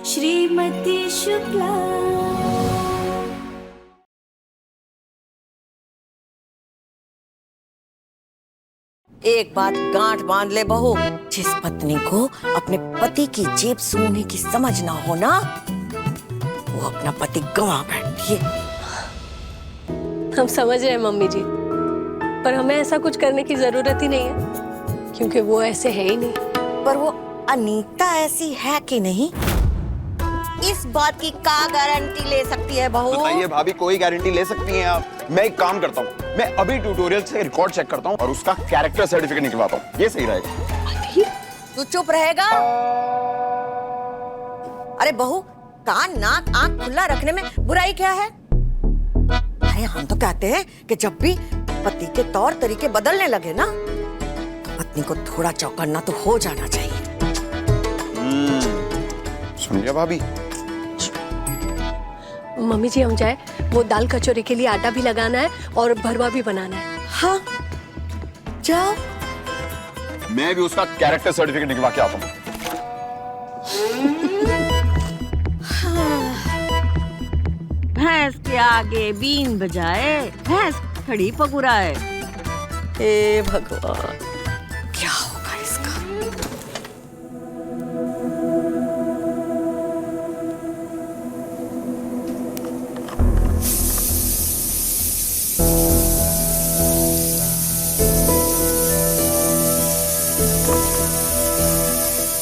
श्रीमती शुक्ला। एक बात गांठ बांध ले बहू, जिस पत्नी को अपने पति की जेब सूंघने की समझ ना हो ना, वो अपना पति गंवा बैठती है। हम समझ रहे हैं मम्मी जी, पर हमें ऐसा कुछ करने की जरूरत ही नहीं है, क्योंकि वो ऐसे है ही नहीं। पर वो अनीता ऐसी है कि नहीं, इस बात की क्या गारंटी ले सकती है बहू? बताइए भाभी, कोई गारंटी ले सकती हैं आप? मैं एक काम करता हूँ, मैं अभी ट्यूटोरियल से रिकॉर्ड चेक करता हूँ और उसका कैरेक्टर सर्टिफिकेट निकलवाता हूँ, ये सही रहेगा। तू चुप रहेगा? अरे बहू, कान नाक आंख खुला रखने में बुराई क्या है? अरे हम तो कहते हैं कि जब भी पति के तौर तरीके बदलने लगे ना, तो पत्नी को थोड़ा चौकन्ना तो हो जाना चाहिए। सुन लिया भाभी? मम्मी जी हम जाए, वो दाल कचौरी के लिए आटा भी लगाना है और भरवा भी बनाना है। हाँ जाओ। मैं भी उसका कैरेक्टर सर्टिफिकेट निकलवा के आता हूँ। भैंस के आगे बीन बजाए, भैंस खड़ी पकुराए। हे भगवान, क्या होगा इसका?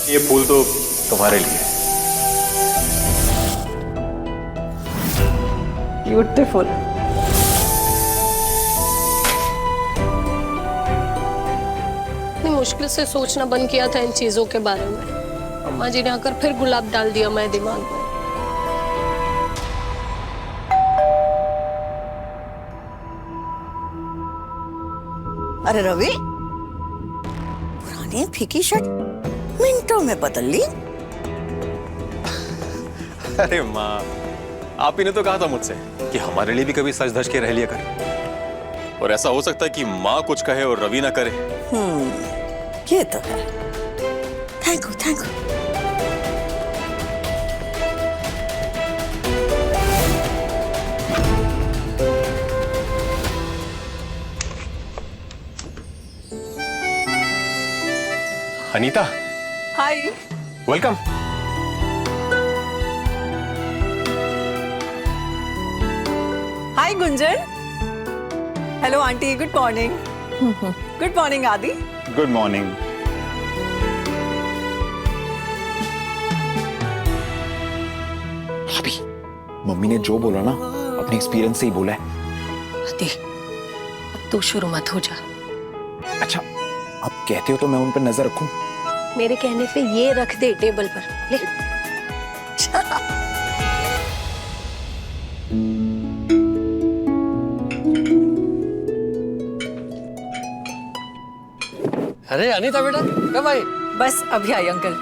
ये फूल तो तुम्हारे लिए। ब्यूटीफुल। इतनी मुश्किल से सोचना बंद किया था इन चीजों के बारे में, अम्मा जी ने आकर फिर गुलाब डाल दिया मेरे दिमाग में। अरे रवि, पुरानी फीकी शर्ट मिनटों में बदल ली। अरे माँ, आप ही ने तो कहा था मुझसे कि हमारे लिए भी कभी सच धज के रह लिया करे। और ऐसा हो सकता है कि माँ कुछ कहे और रवि ना करे। ये तो है। Thank you, thank you. Anita, hi. Welcome. Hi Gunjan. Hello aunty, good morning. Good morning Adi. Good morning. भाभी, मम्मी ने जो बोला ना, अपने एक्सपीरियंस से ही बोला है। आदि, अब तू शुरू मत हो जा। अच्छा, आप कहते हो तो मैं उन पर नजर रखूं? मेरे कहने पे ये रख दे टेबल पर, ले। अरे अनीता बेटा, कब आई? बस अभी आई अंकल।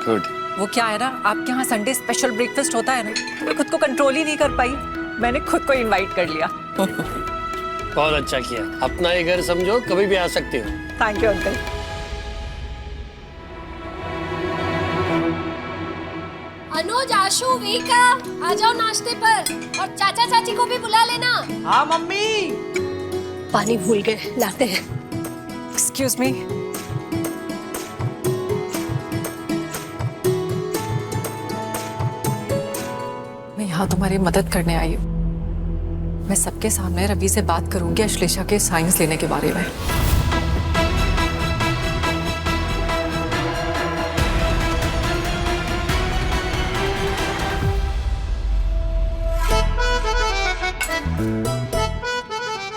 गुड। वो क्या है ना, आपके यहाँ संडे स्पेशल ब्रेकफास्ट होता है ना, तो मैं खुद को कंट्रोल ही नहीं कर पाई, मैंने खुद को इनवाइट कर लिया। बहुत अच्छा किया, अपना ये घर समझो, कभी भी आ सकते हो। Thank you uncle. Anuj, Ashu, Vika, आ जाओ नाश्ते पर, और चाचा चाची को भी बुला लेना। हाँ मम्मी। पानी भूल गए, लाते हैं। Excuse me. मैं यहाँ तुम्हारी मदद करने आई हूँ। मैं सबके सामने रवि से बात करूंगी अश्लेषा के साइंस लेने के बारे में।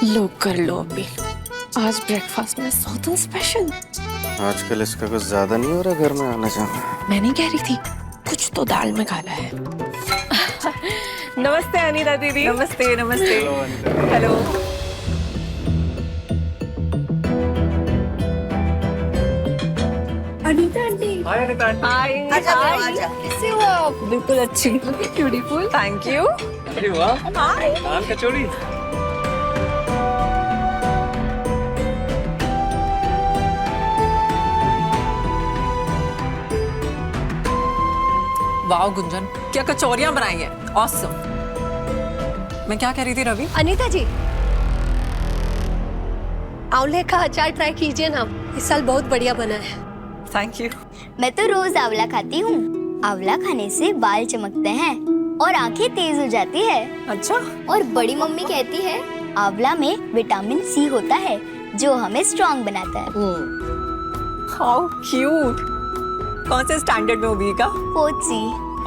लो कर लो अभी, आज ब्रेकफास्ट में सौतन स्पेशल। आजकल इसका कुछ ज्यादा नहीं हो रहा घर में आना जाना। मैं नहीं कह रही थी, कुछ तो दाल में काला है। नमस्ते अनीता दीदी। नमस्ते नमस्ते। हेलो। अनीता आंटी। हाय अनीता आंटी। हाय। आजा बेटा, आजा। कैसे हो आप? बिल्कुल अच्छी, ब्यूटीफुल। Thank you. अरे वाह, हाय। दाल कचौड़ी। वाह गुंजन, क्या कचौरियां बनाई हैं, ऑसम। मैं क्या कह रही थी रवि? अनीता जी, आंवले का अचार ट्राई कीजिए ना, इस साल बहुत बढ़िया बना है। Thank you. मैं तो रोज आंवला खाती हूँ। आंवला खाने से बाल चमकते हैं और आंखें तेज हो जाती है। अच्छा, और बड़ी मम्मी कहती है आंवला में विटामिन सी होता है जो हमें स्ट्रॉन्ग बनाता है। How cute. कौन से स्टैंडर्ड में हो बीका? 4th C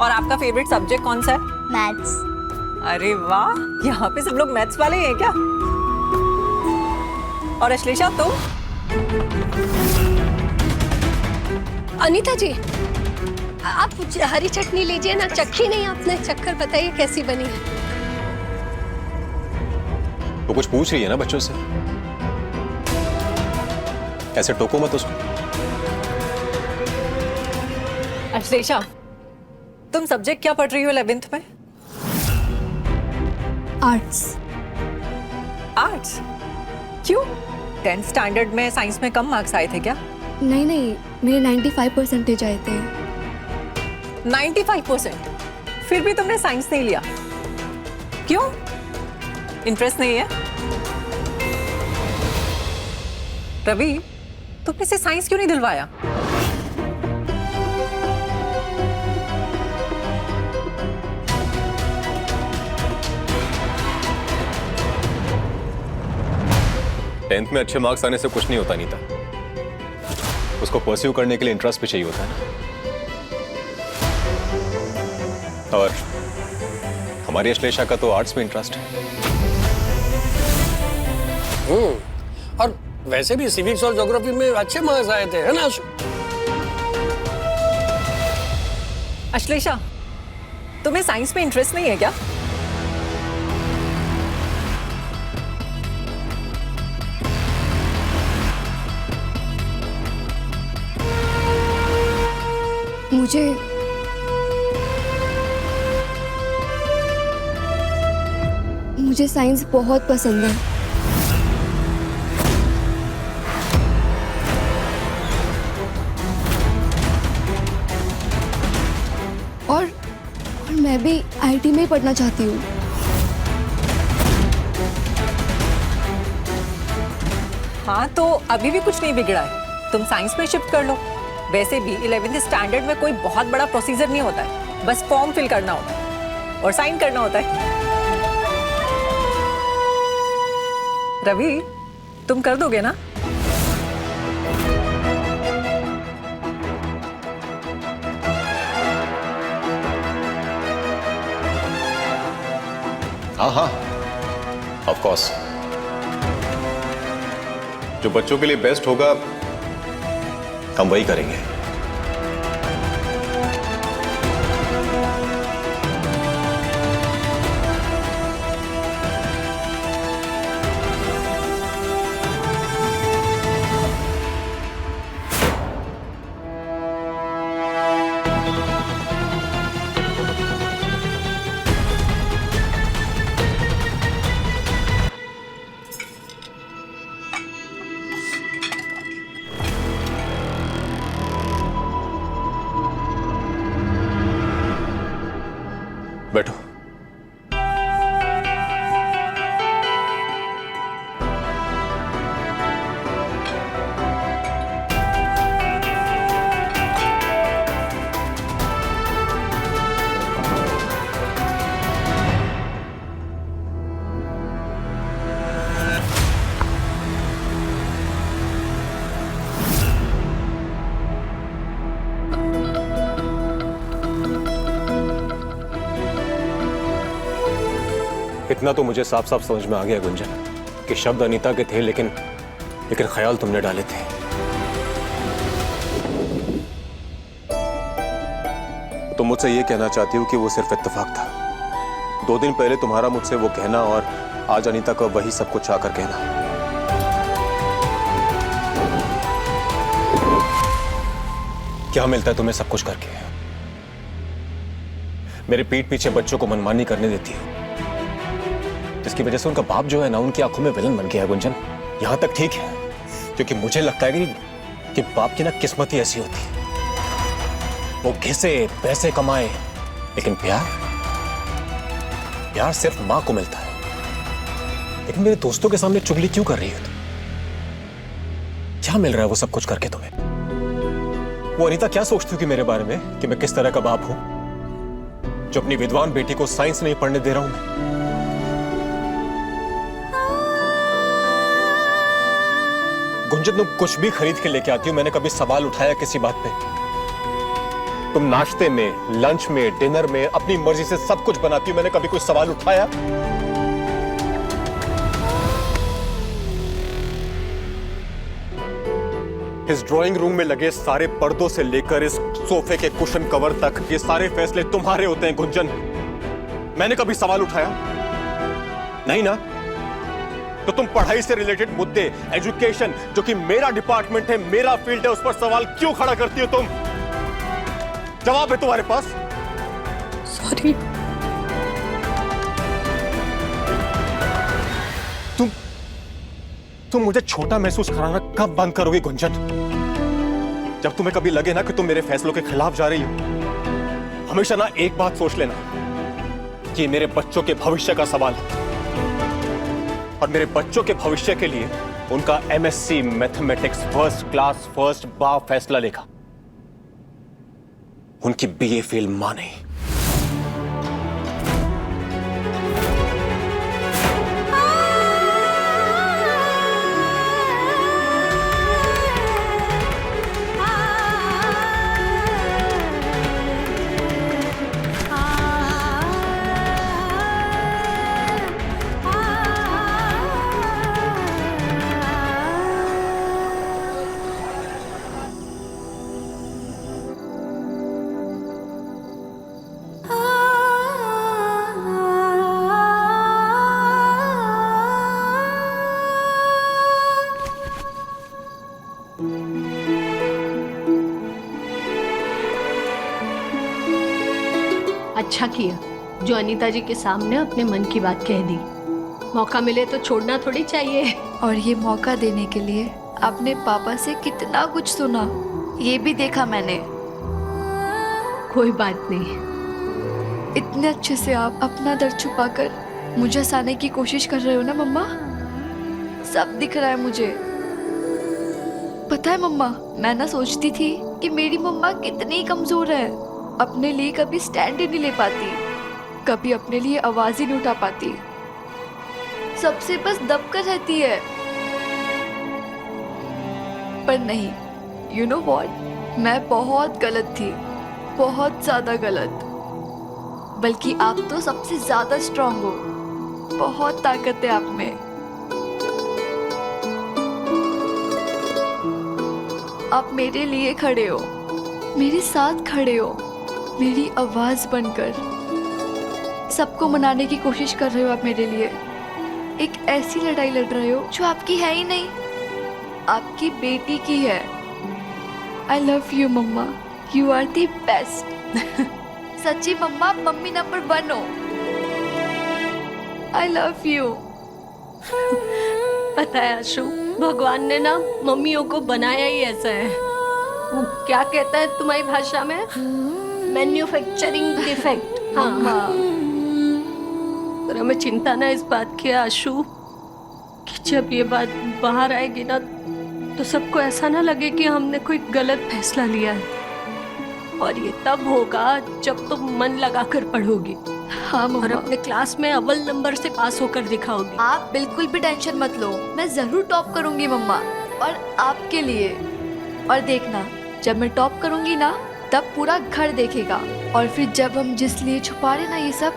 और आपका फेवरेट सब्जेक्ट कौन सा है? मैथ्स। अरे वाह, यहाँ पे सब लोग मैथ्स वाले ही हैं क्या? और अश्लेषा तुम? अनीता जी, आप हरी चटनी लीजिए ना, चखी नहीं आपने, चक्कर बताइए कैसी बनी है। वो कुछ पूछ रही है ना बच्चों से, ऐसे टोको मत उसको। अश्लेषा, तुम सब्जेक्ट क्या पढ़ रही हो 11th में? आर्ट्स। आर्ट्स? क्यों? 10th स्टैंडर्ड में साइंस में कम मार्क्स आए थे क्या? नहीं, मेरे 95% आए थे। 95%? फिर भी तुमने साइंस नहीं लिया, क्यों? इंटरेस्ट नहीं है? रवि, तुमने से साइंस क्यों नहीं दिलवाया? टेंथ में अच्छे मार्क्स आने से कुछ नहीं होता नीता, उसको परस्यू करने के लिए इंटरेस्ट भी चाहिए होता है ना। और हमारी अश्लेषा का तो आर्ट्स में इंटरेस्ट है। और वैसे भी सिविक्स और ज्योग्राफी में अच्छे मार्क्स आए थे, है ना आशु? अश्लेषा, तुम्हें साइंस में इंटरेस्ट नहीं है क्या? मुझे साइंस बहुत पसंद है। और मैं भी आईटी में ही पढ़ना चाहती हूँ। हाँ, तो अभी भी कुछ नहीं बिगड़ा है, तुम साइंस में शिफ्ट कर लो। वैसे भी 11th स्टैंडर्ड में कोई बहुत बड़ा प्रोसीजर नहीं होता है, बस फॉर्म फिल करना होता है और साइन करना होता है। रवि, तुम कर दोगे ना? हाँ, ऑफ कोर्स। जो बच्चों के लिए बेस्ट होगा हम वही करेंगे। बैठो। इतना तो मुझे साफ साफ समझ में आ गया गुंजन कि शब्द अनीता के थे, लेकिन ख्याल तुमने डाले थे। तुम मुझसे ये कहना चाहती हो कि वो सिर्फ इत्तेफाक था? 2 दिन पहले तुम्हारा मुझसे वो कहना और आज अनीता का वही सब कुछ आकर कहना। क्या मिलता है तुम्हें सब कुछ करके? मेरे पीठ पीछे बच्चों को मनमानी करने देती हो, जिसकी वजह से उनका बाप जो है ना उनकी आंखों में विलन बन गया है गुंजन। यहां तक ठीक है, क्योंकि मुझे लगता है कि बाप की ना किस्मत ही ऐसी होती है, वो घिसे पैसे कमाए लेकिन प्यार प्यार सिर्फ मां को मिलता है। लेकिन मेरे दोस्तों के सामने चुगली क्यों कर रही है तुम? क्या मिल रहा है वो सब कुछ करके तुम्हें? वो अनीता क्या सोचती हो कि मेरे बारे में, कि मैं किस तरह का बाप हूं जो अपनी विद्वान बेटी को साइंस नहीं पढ़ने दे रहा हूं मैं? गुंजन, तुम कुछ भी खरीद के लेके आती हो, मैंने कभी सवाल उठाया किसी बात पे? तुम नाश्ते में, लंच में, डिनर में अपनी मर्जी से सब कुछ बनाती हो, मैंने कभी कोई सवाल उठाया? इस ड्राइंग रूम में लगे सारे पर्दों से लेकर इस सोफे के कुशन कवर तक, ये सारे फैसले तुम्हारे होते हैं गुंजन। मैंने कभी सवाल उठाया? नहीं ना? तो तुम पढ़ाई से रिलेटेड मुद्दे, एजुकेशन, जो कि मेरा डिपार्टमेंट है, मेरा फील्ड है, उस पर सवाल क्यों खड़ा करती हो तुम? जवाब है तुम्हारे पास? सॉरी। तुम मुझे छोटा महसूस कराना कब बंद करोगे गुंजन? जब तुम्हें कभी लगे ना कि तुम मेरे फैसलों के खिलाफ जा रही हो। हमेशा ना एक बात सोच लेना कि मेरे बच्चों के भविष्य का सवाल है, और मेरे बच्चों के भविष्य के लिए उनका MSc mathematics first class first बा फैसला लेगा, उनकी BA फेल मां नहीं। अच्छा किया जो अनीता जी के सामने अपने मन की बात कह दी। मौका मिले तो छोड़ना थोड़ी चाहिए। और ये मौका देने के लिए आपने पापा से कितना कुछ सुना, ये भी देखा मैंने। कोई बात नहीं। इतने अच्छे से आप अपना दर्द छुपाकर मुझे हंसाने की कोशिश कर रहे हो ना मम्मा। सब दिख रहा है मुझे। पता है मम्मा, मैं ना सोचती थी कि मेरी मम्मा कितनी कमजोर है, अपने लिए कभी स्टैंड ही नहीं ले पाती, कभी अपने लिए आवाज ही नहीं उठा पाती, सबसे बस दबकर रहती है। पर नहीं, यू नो व्हाट, मैं बहुत गलत थी, बहुत ज्यादा गलत। बल्कि आप तो सबसे ज्यादा स्ट्रांग हो, बहुत ताकत है आप में। आप मेरे लिए खड़े हो, मेरे साथ खड़े हो, मेरी आवाज बनकर सबको मनाने की कोशिश कर रहे हो आप मेरे लिए। एक ऐसी लड़ाई लड़ रहे हो जो आपकी है ही नहीं, आपकी बेटी की है। I love you mama, you are the best. सच्ची मम्मा, मम्मी नंबर 1 हो। I love you. पता है आशु, भगवान ने ना मम्मियों को बनाया ही ऐसा है। वो क्या कहता है तुम्हारी भाषा में? Manufacturing defect. हाँ। पर हमें चिंता ना इस बात की आशु कि जब ये बात बाहर आएगी ना तो सबको ऐसा ना लगे कि हमने कोई गलत फैसला लिया है। और ये तब होगा जब तुम मन लगाकर पढ़ोगी। हाँ मम्मा। और अपने क्लास में अव्वल नंबर से पास होकर दिखाओगी। आप बिल्कुल भी टेंशन मत लो, मैं जरूर टॉप करूंगी मम्मा, और आपके लिए। और देखना, जब मैं टॉप करूंगी ना तब पूरा घर देखेगा, और फिर जब हम जिस लिए छुपा रहे ना ये सब,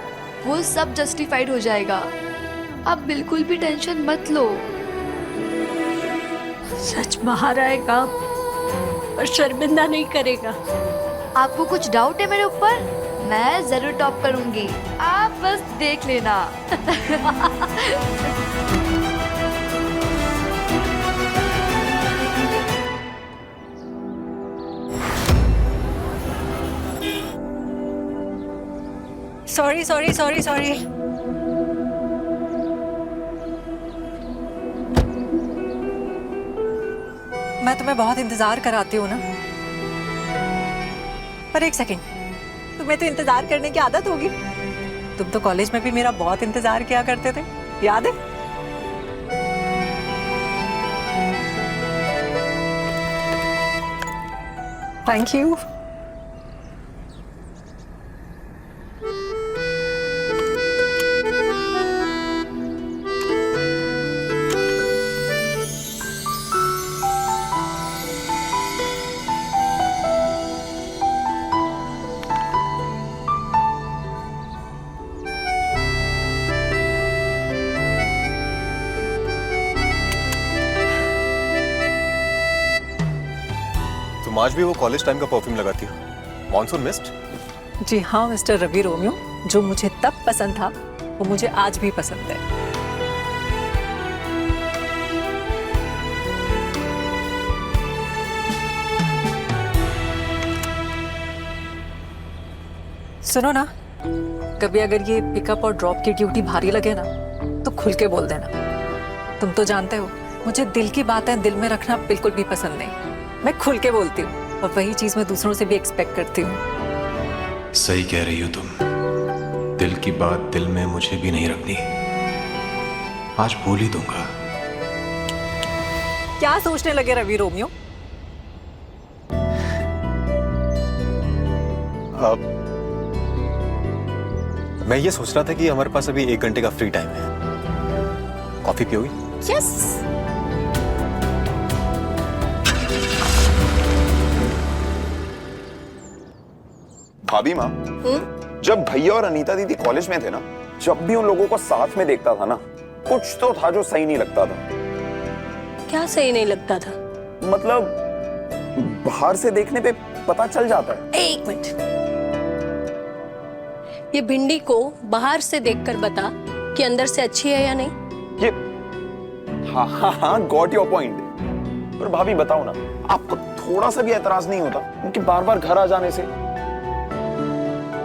वो सब जस्टिफाइड हो जाएगा। आप बिल्कुल भी टेंशन मत लो। सच बाहर आएगा और शर्मिंदा नहीं करेगा। आपको कुछ डाउट है मेरे ऊपर? मैं जरूर टॉप करूंगी, आप बस देख लेना। Sorry sorry sorry sorry. मैं तुम्हें बहुत इंतजार कराती हूँ ना, पर एक सेकंड, तुम्हें तो इंतजार करने की आदत होगी। तुम तो कॉलेज में भी मेरा बहुत इंतजार किया करते थे, याद है? Thank you. तुम आज भी वो कॉलेज टाइम का परफ्यूम लगाती हो, मॉनसून मिस्ट? जी हाँ मिस्टर रवि रोमियो, जो मुझे तब पसंद था वो मुझे आज भी पसंद है। सुनो ना, कभी अगर ये पिकअप और ड्रॉप की ड्यूटी भारी लगे ना तो खुल के बोल देना। तुम तो जानते हो मुझे दिल की बातें दिल में रखना बिल्कुल भी पसंद नहीं। मैं खुल के बोलती हूँ और वही चीज मैं दूसरों से भी एक्सपेक्ट करती हूँ। सही कह रही हो तुम। दिल की बात दिल में मुझे भी नहीं रखनी। आज बोल ही दूंगा। क्या सोचने लगे रवि रोमियो? मैं ये सोच रहा था कि हमारे पास अभी 1 घंटे का फ्री टाइम है, कॉफी पियोगी? यस। भाभी माँ, जब भैया और अनीता दीदी कॉलेज में थे ना, जब भी उन लोगों को साथ में देखता था ना, कुछ तो था जो सही नहीं लगता था। क्या सही नहीं लगता था? मतलब बाहर से देखने पे पता चल जाता है। एक मिनट, ये भिंडी को बाहर से देखकर बता कि अंदर से अच्छी है या नहीं। ये हाँ हाँ हाँ, गॉट योर पॉइंट। पर भाभी बताओ ना, आपको थोड़ा सा भी एतराज नहीं होता उनके बार बार घर आ जाने से?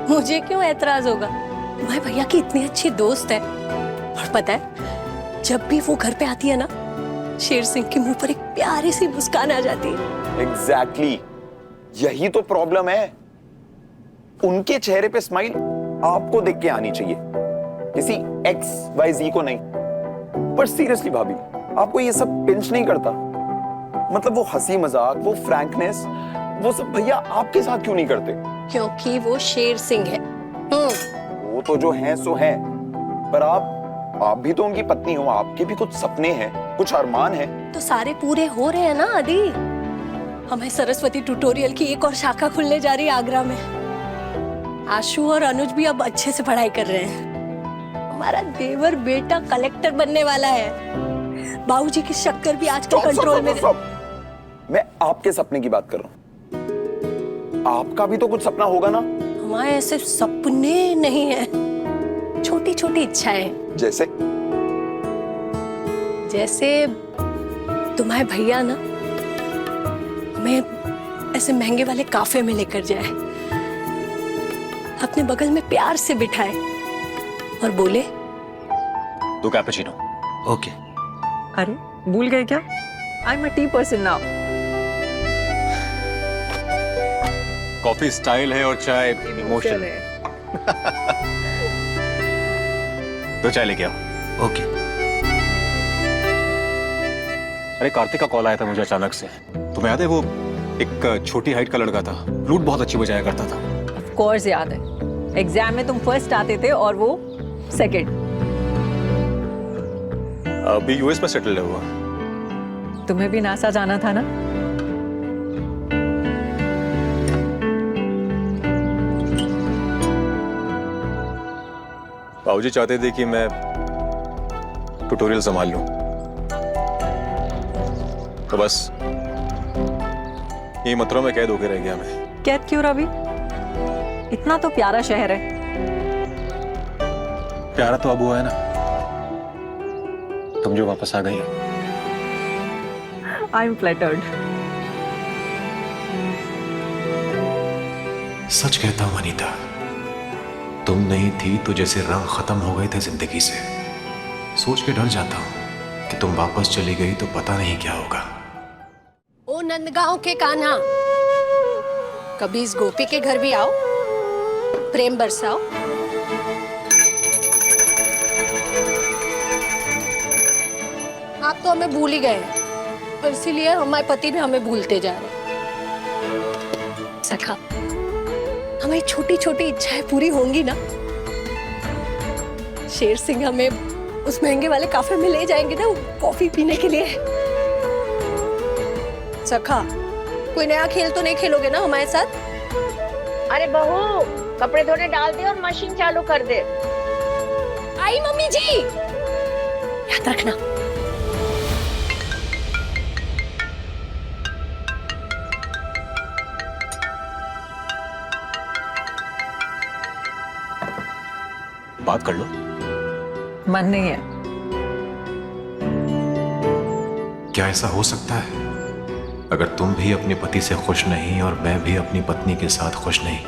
मुझे क्यों एतराज होगा? तुम्हारे भैया की इतनी अच्छी दोस्त है, और पता है जब भी वो घर पे आती है ना, शेर सिंह के मुंह पर एक प्यारी सी मुस्कान आ जाती है। एग्जैक्टली, यही तो प्रॉब्लम है। उनके चेहरे पे स्माइल आपको देख के आनी चाहिए, किसी XYZ को नहीं। पर सीरियसली भाभी, आपको ये सब पिंच नहीं करता? मतलब वो हंसी मजाक, वो फ्रैंकनेस, वो सब भैया आपके साथ क्यों नहीं करते? क्योंकि वो शेर सिंह है। वो तो जो है सो है, पर आप भी तो उनकी पत्नी हो, आपके भी कुछ सपने हैं, कुछ अरमान है। तो सारे पूरे हो रहे हैं ना आदि। हमें सरस्वती ट्यूटोरियल की एक और शाखा खुलने जा रही है आगरा में। आशु और अनुज भी अब अच्छे से पढ़ाई कर रहे हैं। हमारा देवर बेटा कलेक्टर बनने वाला है। बाबूजी की शक्कर भी आजकल कंट्रोल में। मैं आपके सपने की बात कर रहा हूँ। आपका भी तो कुछ सपना होगा ना? हमारे ऐसे सपने नहीं है, छोटी छोटी इच्छाएं। जैसे तुम्हारे भैया ना हमें ऐसे महंगे वाले काफे में लेकर जाए, अपने बगल में प्यार से बिठाए और बोले 2 कैपुचिनो। ओके। अरे भूल गए क्या? I am a tea person now. Coffee style है और चाय इमोशन है। तो चाय लेके आओ। ओके। अरे कार्तिक का कॉल आया था मुझे अचानक से। तुम्हें याद है वो एक छोटी हाइट का लड़का था, फ्लूट बहुत अच्छी बजाया करता था। ऑफ कोर्स याद है। एग्जाम में तुम फर्स्ट आते थे और वो सेकंड। अभी यूएस में सेटल्ड है वो। तुम्हें भी नासा जाना था ना? बाबूजी चाहते थे कि मैं ट्यूटोरियल संभाल लूं, तो बस ये मतरों में कैद होके रह गया मैं। कैद क्यों रवि? इतना तो प्यारा शहर है। प्यारा तो अब हुआ है ना, तुम जो वापस आ गई। I am flattered. सच कहता हूं अनीता, तुम नहीं थी तो जैसे रंग खत्म हो गए थे जिंदगी से। सोच के डर जाता हूं कि तुम वापस चली गई तो पता नहीं क्या होगा। ओ नंदगांव के कान्हा, कभी इस गोपी के घर भी आओ। प्रेम बरसाओ। आप तो हमें भूल ही गए हैं और इसीलिए हमारे पति भी हमें भूलते जा रहे हैं। सखा, हमारी छोटी छोटी इच्छाएं पूरी होंगी ना? शेर सिंह हमें उस महंगे वाले काफे में ले जाएंगे ना कॉफी पीने के लिए। सखा, कोई नया खेल तो नहीं खेलोगे ना हमारे साथ? अरे बहू, कपड़े धोने डाल दे और मशीन चालू कर दे। आई मम्मी जी, याद रखना। बात कर लो। मन नहीं है। क्या ऐसा हो सकता है? अगर तुम भी अपने पति से खुश नहीं और मैं भी अपनी पत्नी के साथ खुश नहीं,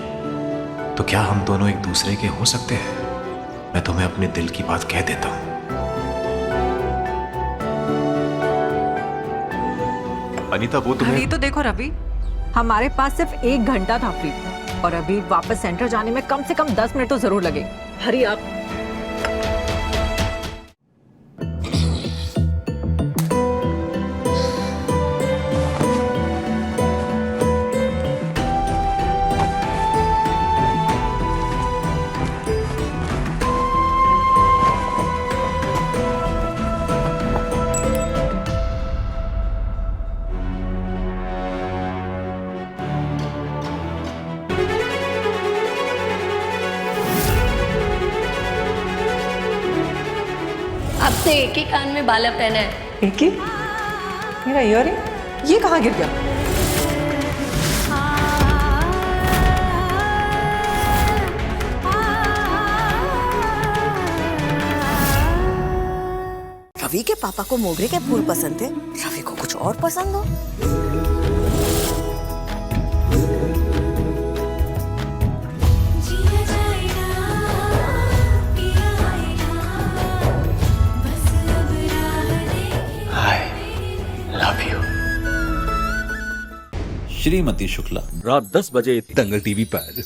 तो क्या हम दोनों एक दूसरे के हो सकते हैं? मैं तुम्हें अपने दिल की बात कह देता हूं। अनीता, वो तुम्हें अभी तो देखो रवि, हमारे पास सिर्फ 1 घंटा था फ्री और अभी वापस सेंटर जाने में कम से कम 10 मिनट तो जरूर लगे। हरी आप। अब से एक ही कान में बाला पहना है। एक ही? मेरा ईयरिंग ये कहाँ गिर गया? रवि के पापा को मोगरे के फूल पसंद थे, रवि को कुछ और पसंद हो। श्रीमती शुक्ला, रात 10 बजे दंगल टीवी पर।